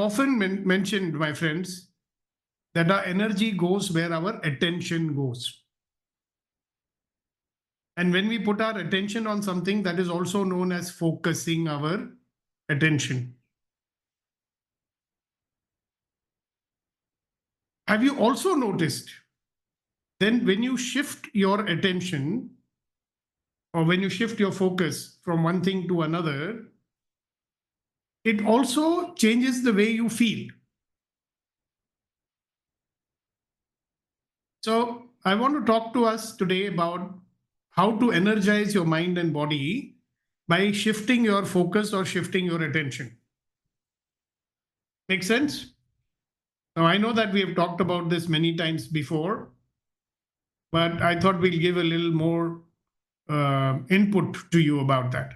often mentioned, my friends, that our energy goes where our attention goes. And when we put our attention on something, that is also known as focusing our attention. Have you also noticed then when you shift your attention or when you shift your focus from one thing to another, it also changes the way you feel. So I want to talk to us today about how to energize your mind and body by shifting your focus or shifting your attention. Make sense? Now, I know that we have talked about this many times before, but I thought we'll give a little more input to you about that.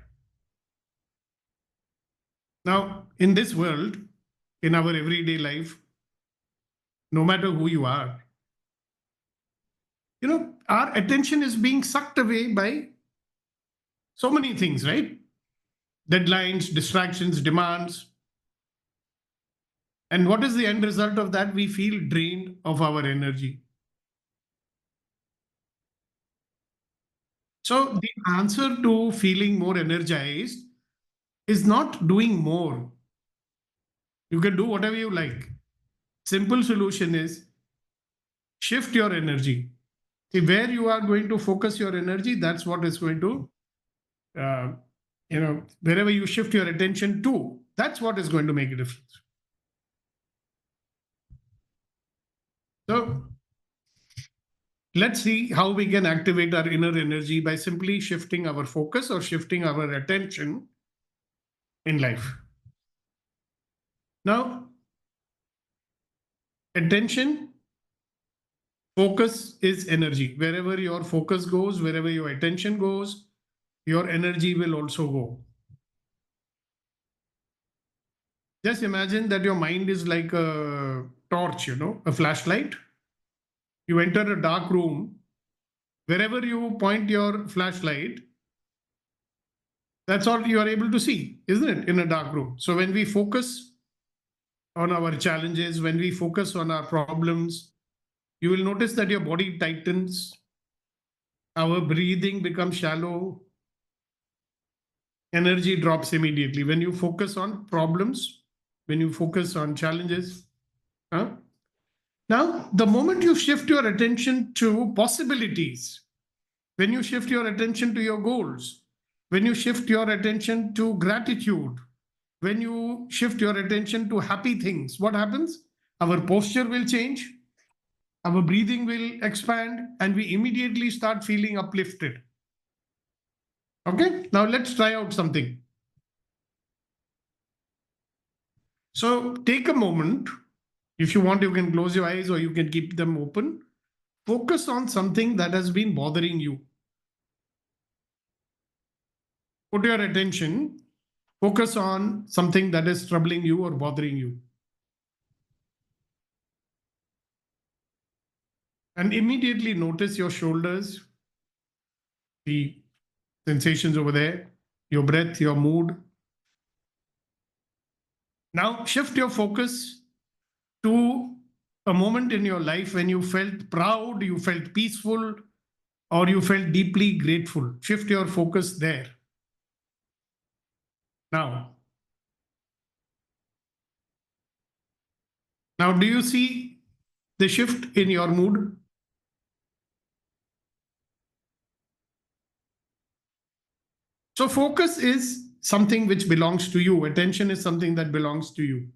Now, in this world, in our everyday life, no matter who you are, our attention is being sucked away by so many things, right? Deadlines, distractions, demands. And what is the end result of that? We feel drained of our energy. So the answer to feeling more energized is not doing more. You can do whatever you like. Simple solution is shift your energy. See, where you are going to focus your energy, that's what is going to, wherever you shift your attention to, that's what is going to make a difference. So let's see how we can activate our inner energy by simply shifting our focus or shifting our attention in life. Now, attention, focus is energy. Wherever your focus goes, wherever your attention goes, your energy will also go. Just imagine that your mind is like a torch, a flashlight. You enter a dark room, wherever you point your flashlight, that's all you are able to see, isn't it, in a dark room? So when we focus on our challenges, when we focus on our problems, you will notice that your body tightens, our breathing becomes shallow, energy drops immediately. When you focus on problems, when you focus on challenges. Now, the moment you shift your attention to possibilities, when you shift your attention to your goals, when you shift your attention to gratitude, when you shift your attention to happy things, what happens? Our posture will change, our breathing will expand, and we immediately start feeling uplifted. Okay, now let's try out something. So take a moment. If you want, you can close your eyes or you can keep them open. Focus on something that has been bothering you. Put your attention, focus on something that is troubling you or bothering you. And immediately notice your shoulders, the sensations over there, your breath, your mood. Now shift your focus to a moment in your life when you felt proud, you felt peaceful, or you felt deeply grateful. Shift your focus there. Now, do you see the shift in your mood? So focus is something which belongs to you. Attention is something that belongs to you.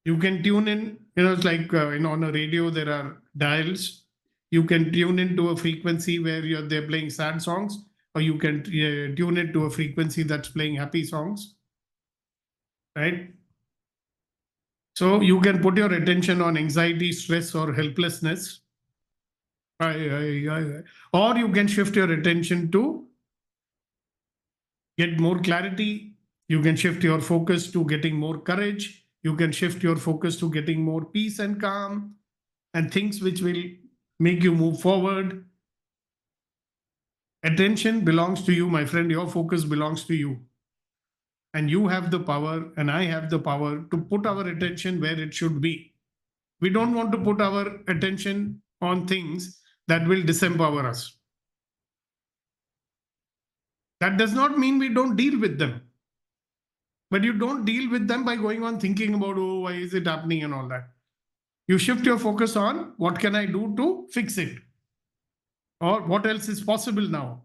You can tune in, it's like on a radio, there are dials. You can tune into a frequency where they're playing sad songs, or you can tune it to a frequency that's playing happy songs, right? So you can put your attention on anxiety, stress, or helplessness. Or you can shift your attention to get more clarity. You can shift your focus to getting more courage. You can shift your focus to getting more peace and calm and things which will make you move forward. Attention belongs to you, my friend. Your focus belongs to you. And you have the power, and I have the power to put our attention where it should be. We don't want to put our attention on things that will disempower us. That does not mean we don't deal with them. But you don't deal with them by going on thinking about, oh, why is it happening and all that. You shift your focus on what can I do to fix it? Or what else is possible now?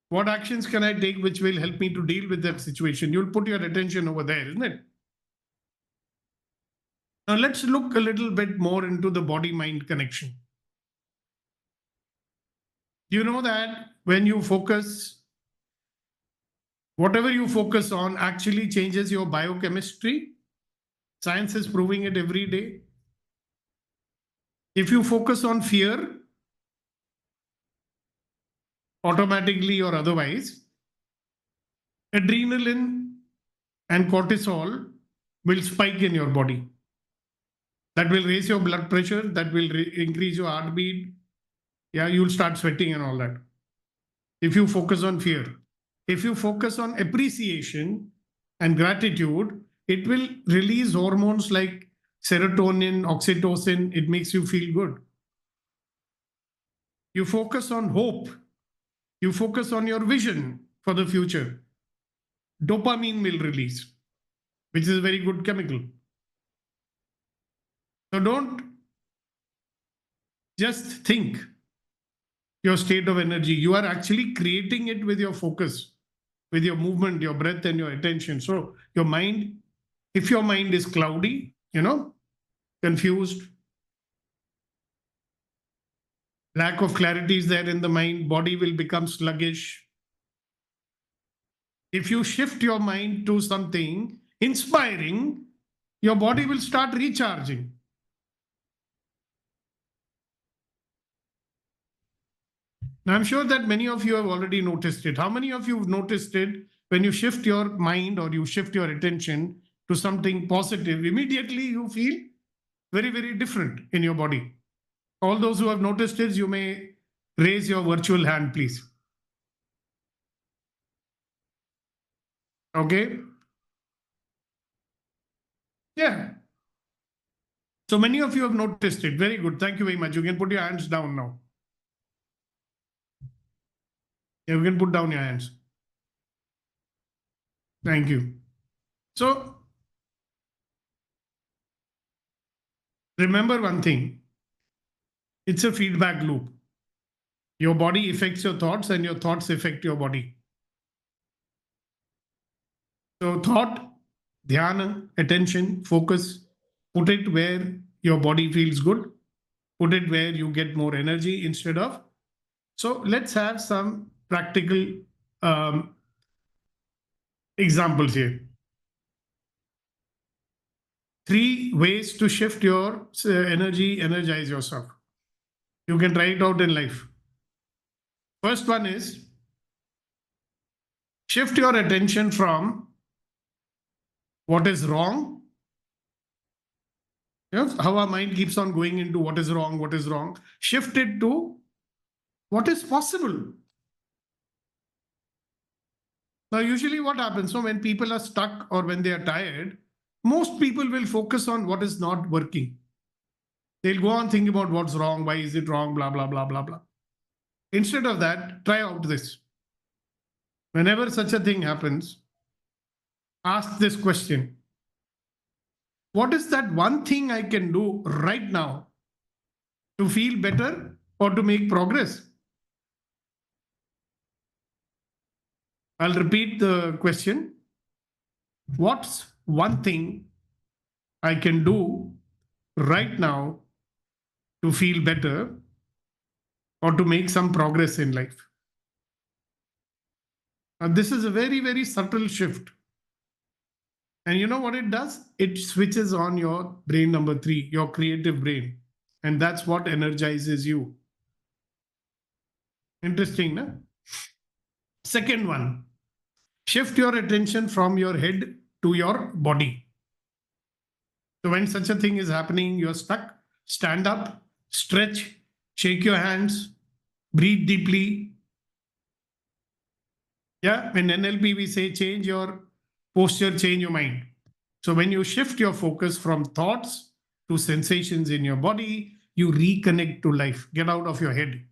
What actions can I take which will help me to deal with that situation? You'll put your attention over there, isn't it? Now let's look a little bit more into the body-mind connection. You know that when you focus, whatever you focus on actually changes your biochemistry. Science is proving it every day. If you focus on fear, automatically or otherwise, adrenaline and cortisol will spike in your body. That will raise your blood pressure, that will increase your heartbeat. Yeah, you'll start sweating and all that. If you focus on fear, if you focus on appreciation and gratitude, it will release hormones like serotonin, oxytocin. It makes you feel good. You focus on hope, you focus on your vision for the future, dopamine will release, which is a very good chemical. So don't just think your state of energy. You are actually creating it with your focus, with your movement, your breath, and your attention. So your mind, if your mind is cloudy, confused, lack of clarity is there in the mind, body will become sluggish. If you shift your mind to something inspiring, your body will start recharging. Now, I'm sure that many of you have already noticed it. How many of you have noticed it when you shift your mind or you shift your attention to something positive? Immediately you feel very, very different in your body. All those who have noticed it, you may raise your virtual hand, please. Okay. Yeah. So many of you have noticed it. Very good. Thank you very much. You can put your hands down now. You can put down your hands. Thank you. So remember one thing. It's a feedback loop. Your body affects your thoughts and your thoughts affect your body. So thought, dhyana, attention, focus, put it where your body feels good. Put it where you get more energy instead of. So let's have some practical examples here. 3 ways to shift your energy, energize yourself. You can try it out in life. First one is shift your attention from what is wrong. How our mind keeps on going into what is wrong, what is wrong. Shift it to what is possible. Now, usually what happens, so when people are stuck or when they are tired, most people will focus on what is not working. They'll go on thinking about what's wrong, why is it wrong, blah, blah, blah, blah, blah. Instead of that, try out this. Whenever such a thing happens, ask this question. What is that one thing I can do right now to feel better or to make progress? I'll repeat the question. What's one thing I can do right now to feel better or to make some progress in life? Now, this is a very, very subtle shift. And you know what it does? It switches on your brain number 3, your creative brain. And that's what energizes you. Interesting, no? Second one, shift your attention from your head to your body. So when such a thing is happening, you're stuck, stand up, stretch, shake your hands, breathe deeply. Yeah, in NLP, we say change your Posture change your mind. So when you shift your focus from thoughts to sensations in your body, you reconnect to life. Get out of your head.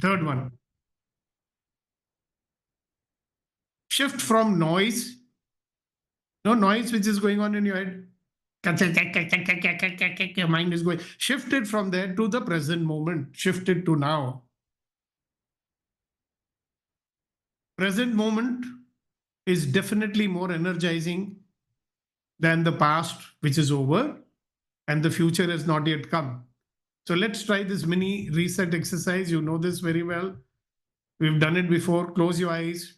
Third one, shift from noise, no noise which is going on in your head. Your mind is going. Shift it from there to the present moment. Shift it to now. Present moment is definitely more energizing than the past, which is over, and the future has not yet come. So let's try this mini reset exercise. You know this very well. We've done it before. Close your eyes.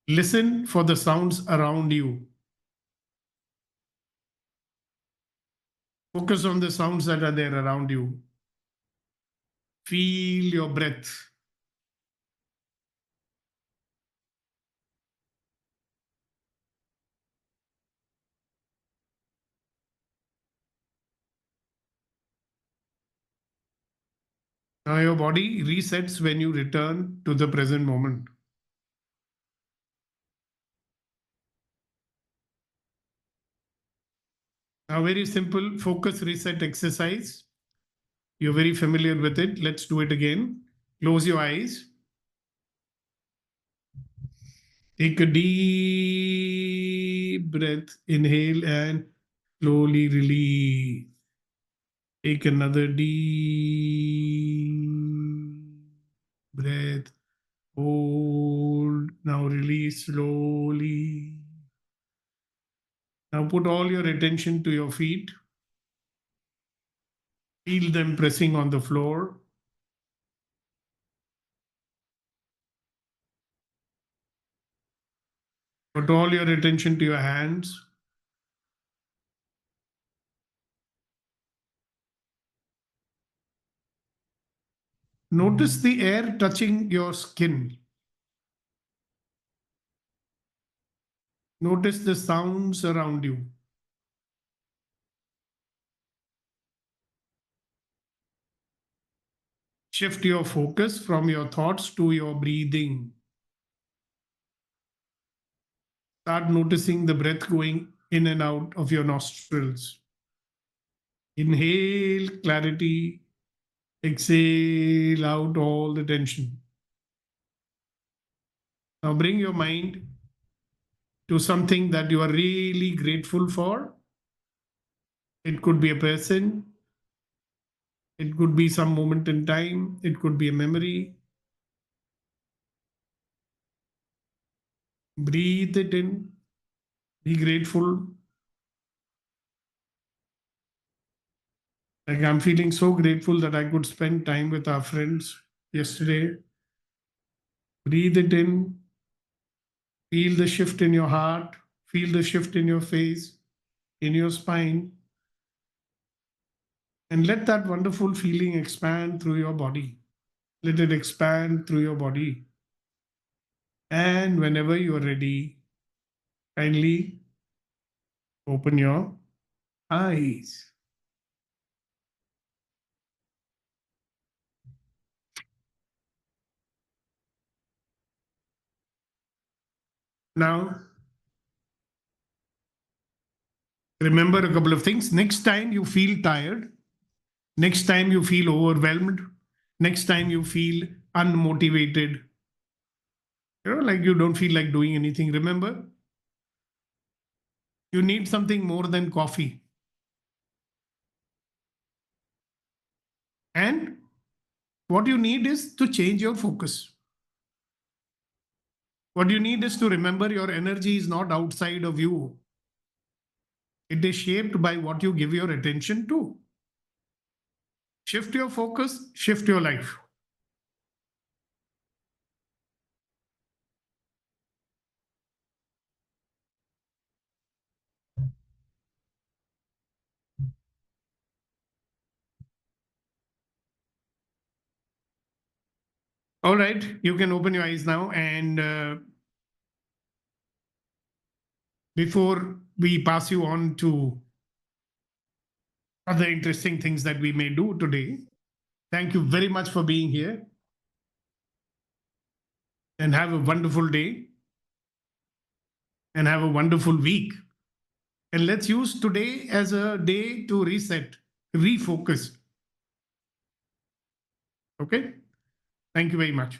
Listen for the sounds around you. Focus on the sounds that are there around you. Feel your breath. Now your body resets when you return to the present moment. Now, very simple focus reset exercise. You're very familiar with it. Let's do it again. Close your eyes. Take a deep breath. Inhale and slowly release. Take another deep breath. Hold. Now release slowly. Now put all your attention to your feet. Feel them pressing on the floor. Put all your attention to your hands. Notice the air touching your skin. Notice the sounds around you. Shift your focus from your thoughts to your breathing. Start noticing the breath going in and out of your nostrils. Inhale clarity. Exhale out all the tension. Now bring your mind to something that you are really grateful for. It could be a person. It could be some moment in time. It could be a memory. Breathe it in. Be grateful. Like I'm feeling so grateful that I could spend time with our friends yesterday. Breathe it in. Feel the shift in your heart. Feel the shift in your face, in your spine. And let that wonderful feeling expand through your body. Let it expand through your body. And whenever you are ready, kindly open your eyes. Now, remember a couple of things. Next time you feel tired, next time you feel overwhelmed, next time you feel unmotivated, like you don't feel like doing anything, remember, you need something more than coffee. And what you need is to change your focus. What you need is to remember your energy is not outside of you. It is shaped by what you give your attention to. Shift your focus, shift your life. All right, you can open your eyes now. And before we pass you on to other interesting things that we may do today, thank you very much for being here. and have a wonderful day and have a wonderful week. And let's use today as a day to reset, refocus. Okay. Thank you very much.